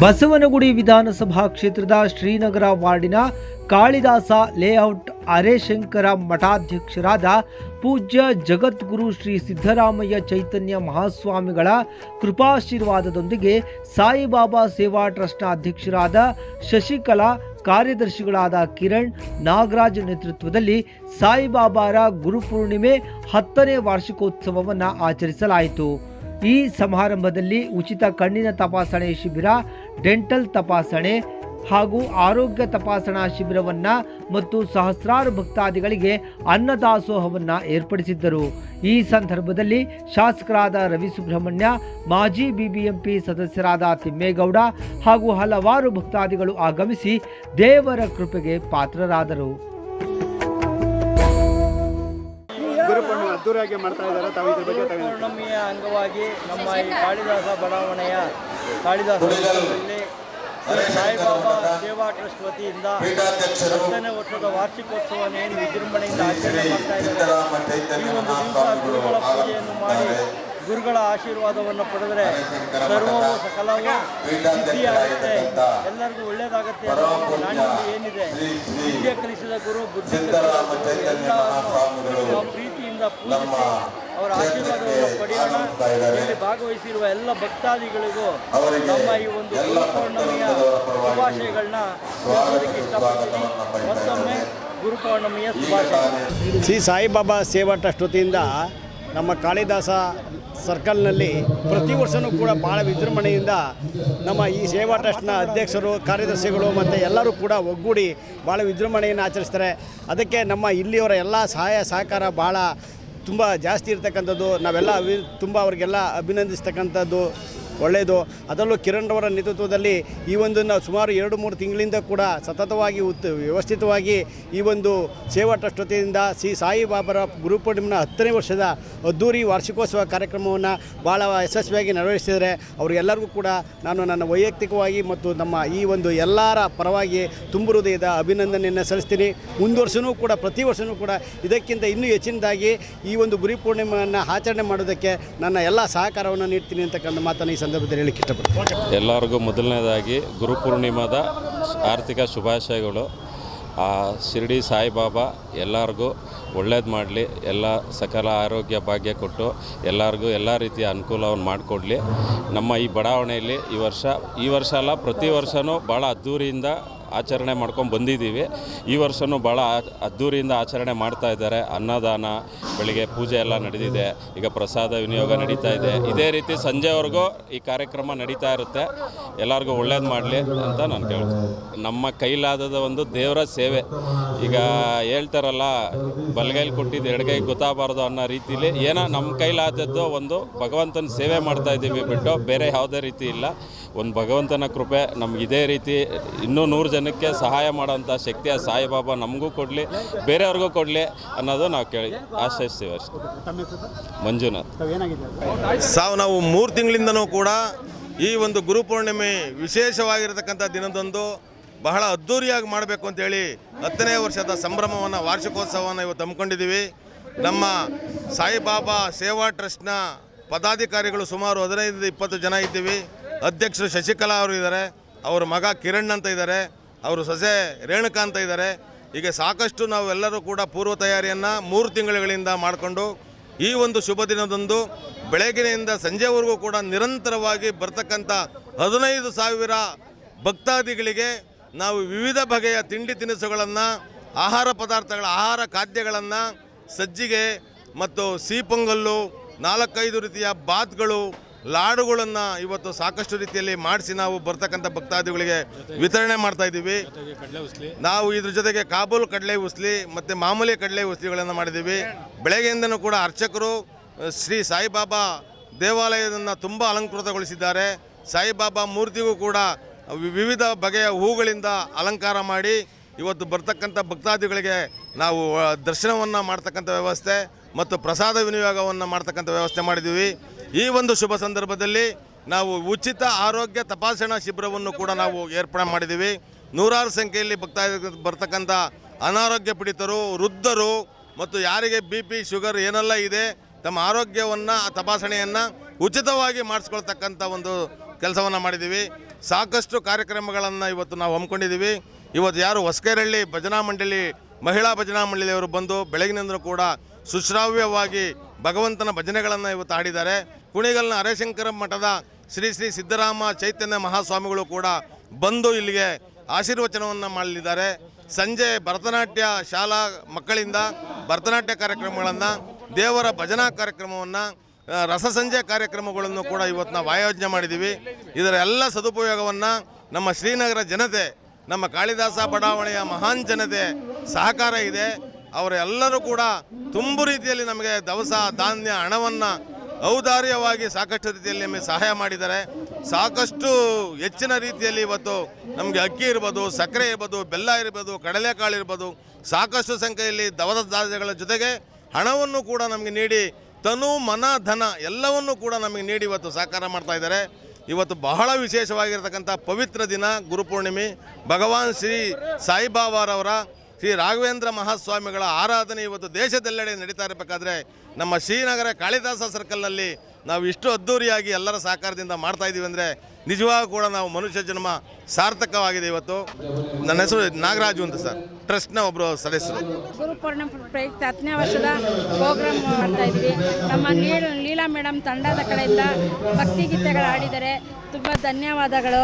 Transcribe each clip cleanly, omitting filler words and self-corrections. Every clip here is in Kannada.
ಬಸವನಗುಡಿ ವಿಧಾನಸಭಾ ಕ್ಷೇತ್ರದ ಶ್ರೀನಗರ ವಾರ್ಡಿನ ಕಾಳಿದಾಸ ಲೇಔಟ್ ಅರೆಶಂಕರ ಮಠಾಧ್ಯಕ್ಷರಾದ ಪೂಜ್ಯ ಜಗದ್ಗುರು ಶ್ರೀ ಸಿದ್ದರಾಮಯ್ಯ ಚೈತನ್ಯ ಮಹಾಸ್ವಾಮಿಗಳ ಕೃಪಾಶೀರ್ವಾದದೊಂದಿಗೆ ಸಾಯಿಬಾಬಾ ಸೇವಾ ಟ್ರಸ್ಟ್ನ ಅಧ್ಯಕ್ಷರಾದ ಶಶಿಕಲಾ, ಕಾರ್ಯದರ್ಶಿಗಳಾದ ಕಿರಣ್, ನಾಗರಾಜ್ ನೇತೃತ್ವದಲ್ಲಿ ಸಾಯಿಬಾಬಾರ ಗುರುಪೂರ್ಣಿಮೆ 10ನೇ ವಾರ್ಷಿಕೋತ್ಸವವನ್ನು ಆಚರಿಸಲಾಯಿತು. ಈ ಸಮಾರಂಭದಲ್ಲಿ ಉಚಿತ ಕಣ್ಣಿನ ತಪಾಸಣೆ ಶಿಬಿರ, ಡೆಂಟಲ್ ತಪಾಸಣೆ ಹಾಗೂ ಆರೋಗ್ಯ ತಪಾಸಣಾ ಶಿಬಿರವನ್ನು ಮತ್ತು ಸಹಸ್ರಾರು ಭಕ್ತಾದಿಗಳಿಗೆ ಅನ್ನದಾಸೋಹವನ್ನು ಏರ್ಪಡಿಸಿದ್ದರು. ಈ ಸಂದರ್ಭದಲ್ಲಿ ಶಾಸಕರಾದ ರವಿ ಸುಬ್ರಹ್ಮಣ್ಯ, ಮಾಜಿ ಬಿಬಿಎಂಪಿ ಸದಸ್ಯರಾದ ತಿಮ್ಮೇಗೌಡ ಹಾಗೂ ಹಲವಾರು ಭಕ್ತಾದಿಗಳು ಆಗಮಿಸಿ ದೇವರ ಕೃಪೆಗೆ ಪಾತ್ರರಾದರು. ಗುರುಪೂರ್ಣಿಮೆಯ ಅಂಗವಾಗಿ ನಮ್ಮ ಈ ಕಾಳಿದಾಸ ಬಡಾವಣೆಯ ಕಾಳಿದಾಸ ಸಾಯಿಬಾಬಾ ಸೇವಾ ಟ್ರಸ್ಟ್ ವತಿಯಿಂದ 10ನೇ ವರ್ಷದ ವಾರ್ಷಿಕೋತ್ಸವವನ್ನು ಏನು ವಿಜೃಂಭಣೆಯಿಂದ ಆಚರಣೆ ಮಾಡ್ತಾ ಇದ್ದಾರೆ. ಈ ಒಂದು ದಿವಸ ಗುರುಗಳ ಪೂಜೆಯನ್ನು ಮಾಡಿ ಗುರುಗಳ ಆಶೀರ್ವಾದವನ್ನು ಪಡೆದರೆ ಸರ್ವವು ಸಕಲವೂ ಸಿದ್ಧಿಯಾಗುತ್ತೆ, ಎಲ್ಲರಿಗೂ ಒಳ್ಳೆಯದಾಗುತ್ತೆ ಅನ್ನೋ ನಾಣ್ಯ ಏನಿದೆ. ವಿದ್ಯೆ ಕಲಿಸಿದ ಗುರು, ಬುದ್ಧಿ ಕಲಿಸಿದ ಎಲ್ಲವನ್ನು ಪ್ರೀತಿಯಿಂದ ಪೂಜಿಸಿ ಅವರ ಆಶೀರ್ವಾದವನ್ನು ಪಡೆಯೋಣ. ಇಲ್ಲಿ ಭಾಗವಹಿಸಿರುವ ಎಲ್ಲ ಭಕ್ತಾದಿಗಳಿಗೂ ನಮ್ಮ ಈ ಒಂದು ಗುರುಪೌರ್ಣಮಿಯ ಶುಭಾಶಯಗಳನ್ನ ತಿಳಿಸೋದಕ್ಕೆ ಇಷ್ಟಪಡ್ತೀನಿ. ಮತ್ತೊಮ್ಮೆ ಗುರುಪೌರ್ಣಮಿಯ ಶುಭಾಶಯ. ಶ್ರೀ ಸಾಯಿಬಾಬಾ ಸೇವಾ ಟ್ರಸ್ಟ್ ವತಿಯಿಂದ ನಮ್ಮ ಕಾಳಿದಾಸ ಸರ್ಕಲ್ನಲ್ಲಿ ಪ್ರತಿ ವರ್ಷವೂ ಕೂಡ ಭಾಳ ವಿಜೃಂಭಣೆಯಿಂದ ನಮ್ಮ ಈ ಸೇವಾ ಟ್ರಸ್ಟ್ನ ಅಧ್ಯಕ್ಷರು, ಕಾರ್ಯದರ್ಶಿಗಳು ಮತ್ತು ಎಲ್ಲರೂ ಕೂಡ ಒಗ್ಗೂಡಿ ಭಾಳ ವಿಜೃಂಭಣೆಯನ್ನು ಆಚರಿಸ್ತಾರೆ. ಅದಕ್ಕೆ ನಮ್ಮ ಇಲ್ಲಿಯವರ ಎಲ್ಲ ಸಹಾಯ ಸಹಕಾರ ಭಾಳ ತುಂಬ ಜಾಸ್ತಿ ಇರ್ತಕ್ಕಂಥದ್ದು. ನಾವೆಲ್ಲ ತುಂಬ ಅವರಿಗೆಲ್ಲ ಅಭಿನಂದಿಸ್ತಕ್ಕಂಥದ್ದು ಒಳ್ಳೆಯದು. ಅದರಲ್ಲೂ ಕಿರಣ್ ಅವರ ನೇತೃತ್ವದಲ್ಲಿ ಈ ಒಂದು ನಾವು ಸುಮಾರು 2-3 ತಿಂಗಳಿಂದ ಕೂಡ ಸತತವಾಗಿ ವ್ಯವಸ್ಥಿತವಾಗಿ ಈ ಒಂದು ಸೇವಾ ಟ್ರಸ್ಟ್ ವತಿಯಿಂದ ಶ್ರೀ ಸಾಯಿಬಾಬಾರ ಗುರುಪೂರ್ಣಿಮೆಯ 10ನೇ ವರ್ಷದ ಅದ್ದೂರಿ ವಾರ್ಷಿಕೋತ್ಸವ ಕಾರ್ಯಕ್ರಮವನ್ನು ಭಾಳ ಯಶಸ್ವಿಯಾಗಿ ನೆರವೇರಿಸಿದರೆ ಅವರಿಗೆಲ್ಲರಿಗೂ ಕೂಡ ನಾನು ನನ್ನ ವೈಯಕ್ತಿಕವಾಗಿ ಮತ್ತು ನಮ್ಮ ಈ ಒಂದು ಎಲ್ಲರ ಪರವಾಗಿ ತುಂಬು ಹೃದಯದ ಅಭಿನಂದನೆಯನ್ನು ಸಲ್ಲಿಸ್ತೀನಿ. ಮುಂದುವರ್ಷವೂ ಕೂಡ ಪ್ರತಿ ವರ್ಷವೂ ಕೂಡ ಇದಕ್ಕಿಂತ ಇನ್ನೂ ಹೆಚ್ಚಿನದಾಗಿ ಈ ಒಂದು ಗುರುಪೂರ್ಣಿಮೆಯನ್ನು ಆಚರಣೆ ಮಾಡೋದಕ್ಕೆ ನನ್ನ ಎಲ್ಲ ಸಹಕಾರವನ್ನು ನೀಡ್ತೀನಿ ಅಂತಕ್ಕಂಥ ಮಾತನ್ನು ಈ ಸಂದರ್ಭದಲ್ಲಿ ಹೇಳಕ್ಕೆ ಇಷ್ಟಪಡ್ತೀನಿ. ಎಲ್ಲರಿಗೂ ಮೊದಲನೇದಾಗಿ ಗುರುಪೂರ್ಣಿಮಾದ ಆರ್ಥಿಕ ಶುಭಾಶಯಗಳು. ಶಿರಡಿ ಸಾಯಿಬಾಬಾ ಎಲ್ಲರಿಗೂ ಒಳ್ಳೇದು ಮಾಡಲಿ, ಎಲ್ಲ ಸಕಲ ಆರೋಗ್ಯ ಭಾಗ್ಯ ಕೊಟ್ಟು ಎಲ್ಲರಿಗೂ ಎಲ್ಲ ರೀತಿಯ ಅನುಕೂಲವನ್ನು ಮಾಡಿಕೊಡ್ಲಿ. ನಮ್ಮ ಈ ಬಡಾವಣೆಯಲ್ಲಿ ಈ ವರ್ಷ ಅಲ್ಲ, ಪ್ರತಿ ವರ್ಷವೂ ಭಾಳ ಅದ್ಧೂರಿಯಿಂದ ಆಚರಣೆ ಮಾಡ್ಕೊಂಡು ಬಂದಿದ್ದೀವಿ. ಈ ವರ್ಷವೂ ಭಾಳ ಅದ್ಧೂರಿಯಿಂದ ಆಚರಣೆ ಮಾಡ್ತಾ ಇದ್ದಾರೆ. ಅನ್ನದಾನ, ಬೆಳಿಗ್ಗೆ ಪೂಜೆ ಎಲ್ಲ ನಡೆದಿದೆ. ಈಗ ಪ್ರಸಾದ ವಿನಿಯೋಗ ನಡೀತಾ ಇದೆ. ಇದೇ ರೀತಿ ಸಂಜೆವರೆಗೂ ಈ ಕಾರ್ಯಕ್ರಮ ನಡೀತಾ ಇರುತ್ತೆ. ಎಲ್ಲರಿಗೂ ಒಳ್ಳೇದು ಮಾಡಲಿ ಅಂತ ನಾನು ಕೇಳ್ತೀನಿ. ನಮ್ಮ ಕೈಲಾದದ ಒಂದು ದೇವರ ಸೇವೆ. ಈಗ ಹೇಳ್ತಾರಲ್ಲ, ಬಲಗೈಲಿ ಕೊಟ್ಟಿದ್ದು ಎಡಗೈಗೆ ಗೊತ್ತಾಗಬಾರ್ದು ಅನ್ನೋ ರೀತಿಲಿ ಏನೋ ನಮ್ಮ ಕೈಲಾದದ್ದು ಒಂದು ಭಗವಂತನ ಸೇವೆ ಮಾಡ್ತಾ ಇದ್ದೀವಿ ಬಿಟ್ಟು ಬೇರೆ ಯಾವುದೇ ರೀತಿ ಇಲ್ಲ. ಒಂದು ಭಗವಂತನ ಕೃಪೆ ನಮ್ಗೆ ಇದೇ ರೀತಿ ಇನ್ನೂ 100 ಜನಕ್ಕೆ ಸಹಾಯ ಮಾಡೋಂಥ ಶಕ್ತಿಯ ಸಾಯಿಬಾಬಾ ನಮಗೂ ಕೊಡಲಿ, ಬೇರೆಯವ್ರಿಗೂ ಕೊಡಲಿ ಅನ್ನೋದು ನಾವು ಆಶಿಸ್ತೀವಿ ಅಷ್ಟೇ. ಮಂಜುನಾಥ್. ನಾವು 3 ತಿಂಗಳಿಂದನೂ ಕೂಡ ಈ ಒಂದು ಗುರುಪೂರ್ಣಿಮೆ ವಿಶೇಷವಾಗಿರತಕ್ಕಂಥ ದಿನದಂದು ಬಹಳ ಅದ್ಧೂರಿಯಾಗಿ ಮಾಡಬೇಕು ಅಂತೇಳಿ 10ನೇ ವರ್ಷದ ಸಂಭ್ರಮವನ್ನು, ವಾರ್ಷಿಕೋತ್ಸವವನ್ನು ಇವತ್ತು ಹಮ್ಮಿಕೊಂಡಿದ್ದೀವಿ. ನಮ್ಮ ಸಾಯಿಬಾಬಾ ಸೇವಾ ಟ್ರಸ್ಟ್ನ ಪದಾಧಿಕಾರಿಗಳು ಸುಮಾರು 15-20 ಜನ ಇದ್ದೀವಿ. ಅಧ್ಯಕ್ಷರು ಶಶಿಕಲಾ ಅವರು ಇದ್ದಾರೆ, ಅವರ ಮಗ ಕಿರಣ್ ಅಂತ ಇದ್ದಾರೆ, ಅವರು ಸೊಸೆ ರೇಣುಕಾ ಅಂತ ಇದ್ದಾರೆ. ಹೀಗೆ ಸಾಕಷ್ಟು ನಾವೆಲ್ಲರೂ ಕೂಡ ಪೂರ್ವ ತಯಾರಿಯನ್ನು 3 ತಿಂಗಳುಗಳಿಂದ ಮಾಡಿಕೊಂಡು ಈ ಒಂದು ಶುಭ ದಿನದಂದು ಬೆಳಗಿನಿಂದ ಸಂಜೆವರೆಗೂ ಕೂಡ ನಿರಂತರವಾಗಿ ಬರ್ತಕ್ಕಂಥ 15,000 ಭಕ್ತಾದಿಗಳಿಗೆ ನಾವು ವಿವಿಧ ಬಗೆಯ ತಿಂಡಿ ತಿನಿಸುಗಳನ್ನು, ಆಹಾರ ಪದಾರ್ಥಗಳ, ಆಹಾರ ಖಾದ್ಯಗಳನ್ನು, ಸಜ್ಜಿಗೆ ಮತ್ತು ಸಿಹಿ-ಪೊಂಗಲ್ಲು, 4-5 ರೀತಿಯ ಬಾತ್ಗಳು, ಲಾಡುಗಳನ್ನು ಇವತ್ತು ಸಾಕಷ್ಟು ರೀತಿಯಲ್ಲಿ ಮಾಡಿಸಿ ನಾವು ಬರ್ತಕ್ಕಂಥ ಭಕ್ತಾದಿಗಳಿಗೆ ವಿತರಣೆ ಮಾಡ್ತಾಯಿದ್ದೀವಿ. ನಾವು ಇದ್ರ ಜೊತೆಗೆ ಕಾಬೂಲ್ ಕಡಲೆ ಉಸ್ಲಿ ಮತ್ತು ಮಾಮೂಲಿ ಕಡಲೆ ಉಸ್ಲಿಗಳನ್ನು ಮಾಡಿದ್ದೀವಿ. ಬೆಳಗ್ಗೆಯಿಂದನೂ ಕೂಡ ಅರ್ಚಕರು ಶ್ರೀ ಸಾಯಿಬಾಬಾ ದೇವಾಲಯವನ್ನು ತುಂಬ ಅಲಂಕೃತಗೊಳಿಸಿದ್ದಾರೆ. ಸಾಯಿಬಾಬಾ ಮೂರ್ತಿಗೂ ಕೂಡ ವಿವಿಧ ಬಗೆಯ ಹೂಗಳಿಂದ ಅಲಂಕಾರ ಮಾಡಿ ಇವತ್ತು ಬರ್ತಕ್ಕಂಥ ಭಕ್ತಾದಿಗಳಿಗೆ ನಾವು ದರ್ಶನವನ್ನು ಮಾಡ್ತಕ್ಕಂಥ ವ್ಯವಸ್ಥೆ ಮತ್ತು ಪ್ರಸಾದ ವಿನಿಯೋಗವನ್ನು ಮಾಡ್ತಕ್ಕಂಥ ವ್ಯವಸ್ಥೆ ಮಾಡಿದ್ದೀವಿ. ಈ ಒಂದು ಶುಭ ಸಂದರ್ಭದಲ್ಲಿ ನಾವು ಉಚಿತ ಆರೋಗ್ಯ ತಪಾಸಣಾ ಶಿಬಿರವನ್ನು ಕೂಡ ನಾವು ಏರ್ಪಾಡು ಮಾಡಿದ್ದೀವಿ. 100 ಸಂಖ್ಯೆಯಲ್ಲಿ ಬರ್ತಕ್ಕಂಥ ಅನಾರೋಗ್ಯ ಪೀಡಿತರು, ವೃದ್ಧರು ಮತ್ತು ಯಾರಿಗೆ BP, ಶುಗರ್ ಏನೆಲ್ಲ ಇದೆ ತಮ್ಮ ಆರೋಗ್ಯವನ್ನು ತಪಾಸಣೆಯನ್ನು ಉಚಿತವಾಗಿ ಮಾಡಿಸ್ಕೊಳ್ತಕ್ಕಂಥ ಒಂದು ಕೆಲಸವನ್ನು ಮಾಡಿದ್ದೀವಿ. ಸಾಕಷ್ಟು ಕಾರ್ಯಕ್ರಮಗಳನ್ನು ಇವತ್ತು ನಾವು ಹಮ್ಮಿಕೊಂಡಿದ್ದೀವಿ. ಇವತ್ತು ಯಾರು ಹೊಸಕೇರಹಳ್ಳಿ ಭಜನಾ ಮಂಡಳಿ ಮಹಿಳಾ ಭಜನಾ ಮಂಡಳಿಯವರು ಬಂದು ಬೆಳಗಿನಿಂದಲೂ ಕೂಡ ಸುಶ್ರಾವ್ಯವಾಗಿ ಭಗವಂತನ ಭಜನೆಗಳನ್ನು ಇವತ್ತು ಹಾಡಿದ್ದಾರೆ. ಕುಣಿಗಲ್ನ ಹರೇಶಂಕರ ಮಠದ ಶ್ರೀ ಶ್ರೀ ಸಿದ್ದರಾಮ ಚೈತನ್ಯ ಮಹಾಸ್ವಾಮಿಗಳು ಕೂಡ ಬಂದು ಇಲ್ಲಿಗೆ ಆಶೀರ್ವಚನವನ್ನು ಮಾಡಲಿದ್ದಾರೆ. ಸಂಜೆ ಭರತನಾಟ್ಯ ಶಾಲಾ ಮಕ್ಕಳಿಂದ ಭರತನಾಟ್ಯ ಕಾರ್ಯಕ್ರಮಗಳನ್ನು, ದೇವರ ಭಜನಾ ಕಾರ್ಯಕ್ರಮವನ್ನು, ರಸಸಂಜೆ ಕಾರ್ಯಕ್ರಮಗಳನ್ನು ಕೂಡ ಇವತ್ತು ನಾವು ಆಯೋಜನೆ ಮಾಡಿದ್ದೀವಿ. ಇದರ ಎಲ್ಲ ಸದುಪಯೋಗವನ್ನು ನಮ್ಮ ಶ್ರೀನಗರ ಜನತೆ, ನಮ್ಮ ಕಾಳಿದಾಸ ಬಡಾವಣೆಯ ಮಹಾನ್ ಜನತೆ ಸಹಕಾರ ಇದೆ. ಅವರೆಲ್ಲರೂ ಕೂಡ ತುಂಬು ರೀತಿಯಲ್ಲಿ ನಮಗೆ ದವಸ ಧಾನ್ಯ ಹಣವನ್ನು ಔದಾರ್ಯವಾಗಿ ಸಾಕಷ್ಟು ರೀತಿಯಲ್ಲಿ ನಮಗೆ ಸಹಾಯ ಮಾಡಿದ್ದಾರೆ. ಸಾಕಷ್ಟು ಹೆಚ್ಚಿನ ರೀತಿಯಲ್ಲಿ ಇವತ್ತು ನಮಗೆ ಅಕ್ಕಿ ಇರ್ಬೋದು, ಸಕ್ಕರೆ ಇರ್ಬೋದು, ಬೆಲ್ಲ ಇರ್ಬೋದು, ಕಡಲೆಕಾಳು ಇರ್ಬೋದು, ಸಾಕಷ್ಟು ಸಂಖ್ಯೆಯಲ್ಲಿ ದವಸ ಧಾನ್ಯಗಳ ಜೊತೆಗೆ ಹಣವನ್ನು ಕೂಡ ನಮಗೆ ನೀಡಿ ತನು ಮನ ಧನ ಎಲ್ಲವನ್ನೂ ಕೂಡ ನಮಗೆ ನೀಡಿ ಇವತ್ತು ಸಹಕಾರ ಮಾಡ್ತಾ ಇದ್ದಾರೆ. ಇವತ್ತು ಬಹಳ ವಿಶೇಷವಾಗಿರ್ತಕ್ಕಂಥ ಪವಿತ್ರ ದಿನ ಗುರುಪೂರ್ಣಿಮೆ. ಭಗವಾನ್ ಶ್ರೀ ಸಾಯಿಬಾಬಾರವರ ಶ್ರೀ ರಾಘವೇಂದ್ರ ಮಹಾಸ್ವಾಮಿಗಳ ಆರಾಧನೆ ಇವತ್ತು ದೇಶದೆಲ್ಲೆಡೆ ನಡೀತಾ ಇರಬೇಕಾದ್ರೆ ನಮ್ಮ ಶ್ರೀನಗರ ಕಾಳಿದಾಸ ಸರ್ಕಲ್ನಲ್ಲಿ ನಾವು ಇಷ್ಟು ಅದ್ಧೂರಿಯಾಗಿ ಎಲ್ಲರ ಸಹಕಾರದಿಂದ ಮಾಡ್ತಾ ಇದ್ದೀವಿ ಅಂದರೆ ನಿಜವಾಗೂ ಕೂಡ ನಾವು ಮನುಷ್ಯ ಜನ್ಮ ಸಾರ್ಥಕವಾಗಿದೆ. ಇವತ್ತು ನನ್ನ ಹೆಸರು ನಾಗರಾಜು ಅಂತ ಸರ್, ಟ್ರಸ್ಟ್ನ ಒಬ್ಬರು ಸದಸ್ಯರು. ಗುರುಪೂರ್ಣಿಮೆ ಪ್ರಯುಕ್ತ 10ನೇ ವರ್ಷದ ಪ್ರೋಗ್ರಾಮ್ ಮಾಡ್ತಾ ಇದ್ವಿ. ನಮ್ಮ ಲೀಲಾ ಮೇಡಮ್ ತಂಡದ ಕಡೆಯಿಂದ ಭಕ್ತಿಗೀತೆಗಳು ಆಡಿದರೆ ತುಂಬ ಧನ್ಯವಾದಗಳು.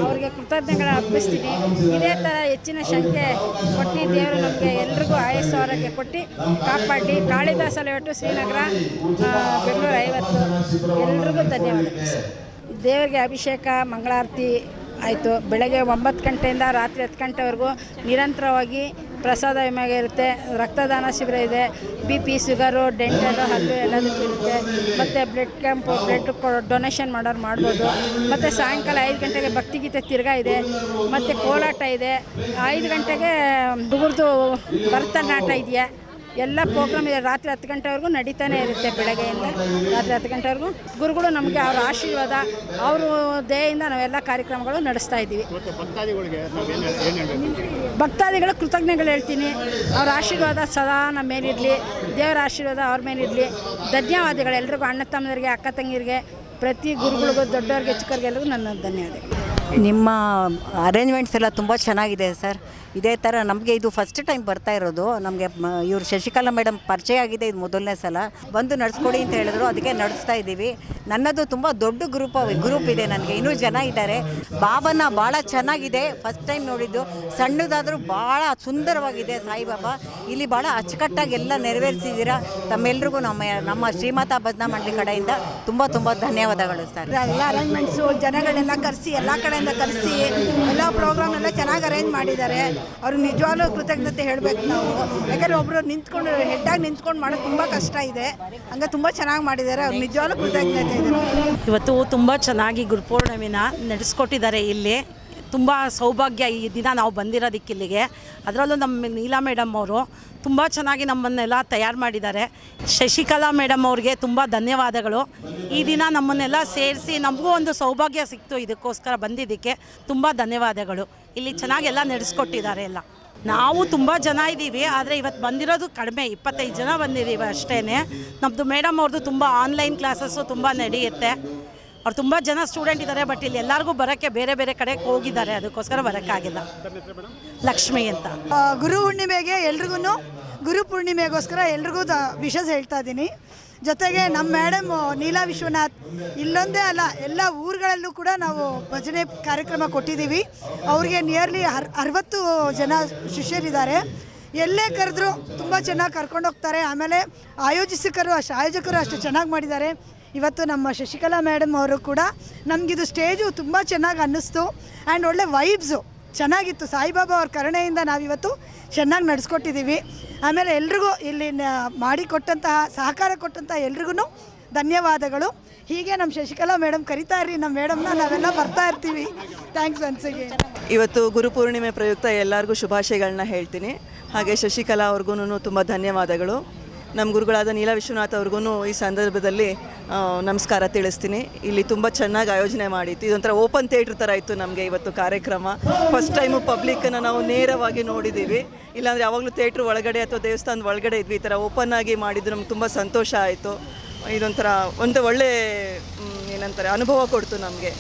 ಅವರಿಗೆ ಕೃತಜ್ಞತೆಗಳು ಅರ್ಪಿಸ್ತೀನಿ. ಇದೇ ಥರ ಹೆಚ್ಚಿನ ಸಂಖ್ಯೆ ಕೊಟ್ಟು ದೇವರು ನಮಗೆ ಎಲ್ರಿಗೂ ಆಯಸ್ಸು ಆರೋಗ್ಯ ಕೊಟ್ಟು ಕಾಪಾಡಿ. ಕಾಳಿದಾಸ ಲೇಔಟು ಶ್ರೀನಗರ, ಬೆಂಗಳೂರು 50. ಎಲ್ರಿಗೂ ಧನ್ಯವಾದಗಳು. ದೇವರಿಗೆ ಅಭಿಷೇಕ ಮಂಗಳಾರತಿ ಆಯಿತು. ಬೆಳಗ್ಗೆ 9 ಗಂಟೆಯಿಂದ ರಾತ್ರಿ 10 ಗಂಟೆವರೆಗೂ ನಿರಂತರವಾಗಿ ಪ್ರಸಾದ ವಿಮೆಗೆ ಇರುತ್ತೆ. ರಕ್ತದಾನ ಶಿಬಿರ ಇದೆ. BP, ಶುಗರು, ಡೆಂಟಲು, ಹಲ್ಲು ಎಲ್ಲದಕ್ಕೂ ಇರುತ್ತೆ. ಮತ್ತು ಬ್ಲಡ್ ಕ್ಯಾಂಪು, ಬ್ಲಡ್ ಡೊನೇಷನ್ ಮಾಡೋರು ಮಾಡ್ಬೋದು. ಮತ್ತು ಸಾಯಂಕಾಲ 5 ಗಂಟೆಗೆ ಭಕ್ತಿಗೀತೆ ತಿರ್ಗಾ ಇದೆ. ಮತ್ತು ಕೋಲಾಟ ಇದೆ. 5 ಗಂಟೆಗೆ ಹುಡುಗರದು ಭರತನಾಟ್ಯ ಇದೆಯಾ. ಎಲ್ಲ ಪ್ರೋಗ್ರಾಮ್ ಇದೆ. ರಾತ್ರಿ 10 ಗಂಟೆವರೆಗೂ ನಡೀತಾನೆ ಇರುತ್ತೆ. ಬೆಳಗ್ಗೆಯಿಂದ ರಾತ್ರಿ 10 ಗಂಟೆವರೆಗೂ ಗುರುಗಳು ನಮಗೆ ಅವರ ಆಶೀರ್ವಾದ, ಅವರು ದಯೆಯಿಂದ ನಾವೆಲ್ಲ ಕಾರ್ಯಕ್ರಮಗಳು ನಡೆಸ್ತಾ ಇದ್ದೀವಿ. ಭಕ್ತಾದಿಗಳು ಕೃತಜ್ಞತೆಗಳು ಹೇಳ್ತೀನಿ. ಅವರ ಆಶೀರ್ವಾದ ಸದಾ ನಮ್ಮ ಮೇಲಿರಲಿ. ದೇವರ ಆಶೀರ್ವಾದ ಅವ್ರ ಮೇಲಿರಲಿ. ಧನ್ಯವಾದಗಳು ಎಲ್ರಿಗೂ, ಅಣ್ಣ ತಮ್ಮದರಿಗೆ, ಅಕ್ಕ ತಂಗಿರಿಗೆ, ಪ್ರತಿ ಗುರುಗಳಿಗೂ, ದೊಡ್ಡವ್ರಿಗೆ, ಚಿಕ್ಕವ್ರಿಗೆ ಎಲ್ಲರಿಗೂ ನನ್ನ ಧನ್ಯವಾದಗಳು. ನಿಮ್ಮ ಅರೇಂಜ್ಮೆಂಟ್ಸ್ ಎಲ್ಲ ತುಂಬ ಚೆನ್ನಾಗಿದೆ ಸರ್. ಇದೇ ಥರ ನಮಗೆ ಇದು ಫಸ್ಟ್ ಟೈಮ್ ಬರ್ತಾ ಇರೋದು. ನಮಗೆ ಇವರು ಶಶಿಕಲಾ ಮೇಡಮ್ ಪರಿಚಯ ಆಗಿದೆ, ಇದು ಮೊದಲನೇ ಸಲ. ಬಂದು ನಡೆಸ್ಕೊಡಿ ಅಂತ ಹೇಳಿದ್ರು, ಅದಕ್ಕೆ ನಡೆಸ್ತಾ ಇದ್ದೀವಿ. ನನ್ನದು ತುಂಬ ದೊಡ್ಡ ಗ್ರೂಪ್ ಇದೆ ನನಗೆ. ಇನ್ನೂ ಜನ ಇದ್ದಾರೆ. ಬಾಬಾನ ಭಾಳ ಚೆನ್ನಾಗಿದೆ. ಫಸ್ಟ್ ಟೈಮ್ ನೋಡಿದ್ದು. ಸಣ್ಣದಾದರೂ ಭಾಳ ಸುಂದರವಾಗಿದೆ ಸಾಯಿಬಾಬಾ. ಇಲ್ಲಿ ಭಾಳ ಅಚ್ಚುಕಟ್ಟಾಗಿ ಎಲ್ಲ ನೆರವೇರಿಸಿದ್ದೀರಾ. ತಮ್ಮೆಲ್ರಿಗೂ ನಮ್ಮ ಶ್ರೀಮಾತಾ ಭಜನಾ ಮಂಡಳಿ ಕಡೆಯಿಂದ ತುಂಬ ತುಂಬ ಧನ್ಯವಾದಗಳು ಸರ್. ಎಲ್ಲ ಅರೇಂಜ್ಮೆಂಟ್ಸು ಜನಗಳನ್ನೆಲ್ಲ ಕರೆಸಿ, ಎಲ್ಲ ಕಡೆಯಿಂದ ಕರೆಸಿ ಎಲ್ಲ ಪ್ರೋಗ್ರಾಮ್ ಎಲ್ಲ ಚೆನ್ನಾಗಿ ಅರೇಂಜ್ ಮಾಡಿದ್ದಾರೆ. ಅವ್ರಿಗೆ ನಿಜವಾಗ್ಲೂ ಕೃತಜ್ಞತೆ ಹೇಳಬೇಕು ನಾವು. ಯಾಕಂದರೆ ಒಬ್ಬರು ನಿಂತ್ಕೊಂಡು ಹೆಡ್ಡಾಗಿ ನಿಂತ್ಕೊಂಡು ಮಾಡೋದು ತುಂಬ ಕಷ್ಟ ಇದೆ. ಹಂಗೆ ತುಂಬ ಚೆನ್ನಾಗಿ ಮಾಡಿದ್ದಾರೆ. ಅವ್ರು ನಿಜವಾಗ್ಲೂ ಕೃತಜ್ಞತೆ ಇದೆ. ಇವತ್ತು ತುಂಬ ಚೆನ್ನಾಗಿ ಗುರುಪೂರ್ಣಿಮೆನ ನಡೆಸ್ಕೊಟ್ಟಿದ್ದಾರೆ. ಇಲ್ಲಿ ತುಂಬ ಸೌಭಾಗ್ಯ ಈ ದಿನ ನಾವು ಬಂದಿರೋದಕ್ಕೆ ಇಲ್ಲಿಗೆ. ಅದರಲ್ಲೂ ನಮ್ಮ ನೀಲಾ ಮೇಡಮ್ ಅವರು ತುಂಬ ಚೆನ್ನಾಗಿ ನಮ್ಮನ್ನೆಲ್ಲ ತಯಾರು ಮಾಡಿದ್ದಾರೆ. ಶಶಿಕಲಾ ಮೇಡಮ್ ಅವ್ರಿಗೆ ತುಂಬ ಧನ್ಯವಾದಗಳು. ಈ ದಿನ ನಮ್ಮನ್ನೆಲ್ಲ ಸೇರಿಸಿ ನಮಗೂ ಒಂದು ಸೌಭಾಗ್ಯ ಸಿಕ್ತು. ಇದಕ್ಕೋಸ್ಕರ ಬಂದಿದ್ದಕ್ಕೆ ತುಂಬ ಧನ್ಯವಾದಗಳು. ಇಲ್ಲಿ ಚೆನ್ನಾಗೆಲ್ಲ ನಡೆಸ್ಕೊಟ್ಟಿದ್ದಾರೆ ಎಲ್ಲ. ನಾವು ತುಂಬ ಜನ ಇದ್ದೀವಿ, ಆದರೆ ಇವತ್ತು ಬಂದಿರೋದು ಕಡಿಮೆ, 25 ಜನ ಬಂದಿದ್ದೀವಿ ಅಷ್ಟೇ. ನಮ್ಮದು ಮೇಡಮ್ ಅವ್ರದ್ದು ತುಂಬ ಆನ್ಲೈನ್ ಕ್ಲಾಸಸ್ಸು ತುಂಬ ನಡೆಯುತ್ತೆ. ಅವ್ರು ತುಂಬ ಜನ ಸ್ಟೂಡೆಂಟ್ ಇದ್ದಾರೆ. ಬಟ್ ಇಲ್ಲಿ ಎಲ್ಲರಿಗೂ ಬರೋಕ್ಕೆ ಬೇರೆ ಬೇರೆ ಕಡೆಗೆ ಹೋಗಿದ್ದಾರೆ, ಅದಕ್ಕೋಸ್ಕರ ಬರೋಕ್ಕಾಗಿಲ್ಲ. ಲಕ್ಷ್ಮಿ ಅಂತ. ಗುರು ಹುಣ್ಣಿಮೆಗೆ ಎಲ್ರಿಗೂ, ಗುರು ಪೂರ್ಣಿಮೆಗೋಸ್ಕರ ಎಲ್ರಿಗೂ ವಿಶಸ್ ಹೇಳ್ತಾ ಇದ್ದೀನಿ. ಜೊತೆಗೆ ನಮ್ಮ ಮೇಡಮ್ ನೀಲಾ ವಿಶ್ವನಾಥ್ ಇಲ್ಲೊಂದೇ ಅಲ್ಲ, ಎಲ್ಲ ಊರುಗಳಲ್ಲೂ ಕೂಡ ನಾವು ಭಜನೆ ಕಾರ್ಯಕ್ರಮ ಕೊಟ್ಟಿದ್ದೀವಿ. ಅವ್ರಿಗೆ ನಿಯರ್ಲಿ 60 ಜನ ಶಿಷ್ಯರಿದ್ದಾರೆ. ಎಲ್ಲೇ ಕರೆದ್ರು ತುಂಬ ಚೆನ್ನಾಗಿ ಕರ್ಕೊಂಡು ಹೋಗ್ತಾರೆ. ಆಮೇಲೆ ಆಯೋಜಕರು ಅಷ್ಟು ಚೆನ್ನಾಗಿ ಮಾಡಿದ್ದಾರೆ. ಇವತ್ತು ನಮ್ಮ ಶಶಿಕಲಾ ಮೇಡಮ್ ಅವರು ಕೂಡ ನಮಗಿದು ಸ್ಟೇಜು ತುಂಬ ಚೆನ್ನಾಗಿ ಅನ್ನಿಸ್ತು. ಆ್ಯಂಡ್ ಒಳ್ಳೆ ವೈಬ್ಸು ಚೆನ್ನಾಗಿತ್ತು. ಸಾಯಿಬಾಬಾ ಅವ್ರ ಕರುಣೆಯಿಂದ ನಾವಿವತ್ತು ಚೆನ್ನಾಗಿ ನಡೆಸ್ಕೊಟ್ಟಿದ್ದೀವಿ. ಆಮೇಲೆ ಎಲ್ರಿಗೂ ಇಲ್ಲಿ ಮಾಡಿಕೊಟ್ಟಂತಹ ಸಹಕಾರ ಕೊಟ್ಟಂತಹ ಎಲ್ರಿಗೂ ಧನ್ಯವಾದಗಳು. ಹೀಗೆ ನಮ್ಮ ಶಶಿಕಲಾ ಮೇಡಮ್ ಕರಿತಾ ಇರ್ರಿ, ನಮ್ಮ ಮೇಡಮ್ನ ನಾವೆಲ್ಲ ಬರ್ತಾ ಇರ್ತೀವಿ. ಥ್ಯಾಂಕ್ಸ್ ಅನ್ಸಿಗೆ. ಇವತ್ತು ಗುರುಪೂರ್ಣಿಮೆ ಪ್ರಯುಕ್ತ ಎಲ್ಲರಿಗೂ ಶುಭಾಶಯಗಳನ್ನ ಹೇಳ್ತೀನಿ. ಹಾಗೆ ಶಶಿಕಲಾ ಅವ್ರಿಗೂ ತುಂಬ ಧನ್ಯವಾದಗಳು. ನಮ್ಮ ಗುರುಗಳಾದ ನೀಲಾ ವಿಶ್ವನಾಥ್ ಅವ್ರಿಗೂ ಈ ಸಂದರ್ಭದಲ್ಲಿ ನಮಸ್ಕಾರ ತಿಳಿಸ್ತೀನಿ. ಇಲ್ಲಿ ತುಂಬ ಚೆನ್ನಾಗಿ ಆಯೋಜನೆ ಮಾಡಿತ್ತು. ಇದೊಂಥರ ಓಪನ್ ಥಿಯೇಟ್ರ್ ಥರ ಇತ್ತು ನಮಗೆ ಇವತ್ತು ಕಾರ್ಯಕ್ರಮ. ಫಸ್ಟ್ ಟೈಮು ಪಬ್ಲಿಕ್ಕನ್ನು ನಾವು ನೇರವಾಗಿ ನೋಡಿದ್ದೀವಿ. ಇಲ್ಲಾಂದರೆ ಯಾವಾಗಲೂ ಥಿಯೇಟ್ರ್ ಒಳಗಡೆ ಅಥವಾ ದೇವಸ್ಥಾನದ ಒಳಗಡೆ ಇದ್ವಿ. ಈ ಥರ ಓಪನ್ ಆಗಿ ಮಾಡಿದ್ದು ನಮ್ಗೆ ತುಂಬ ಸಂತೋಷ ಆಯಿತು. ಇದೊಂಥರ ಒಂದು ಒಳ್ಳೆ ಏನಂತಾರೆ ಅನುಭವ ಕೊಡ್ತು ನಮಗೆ.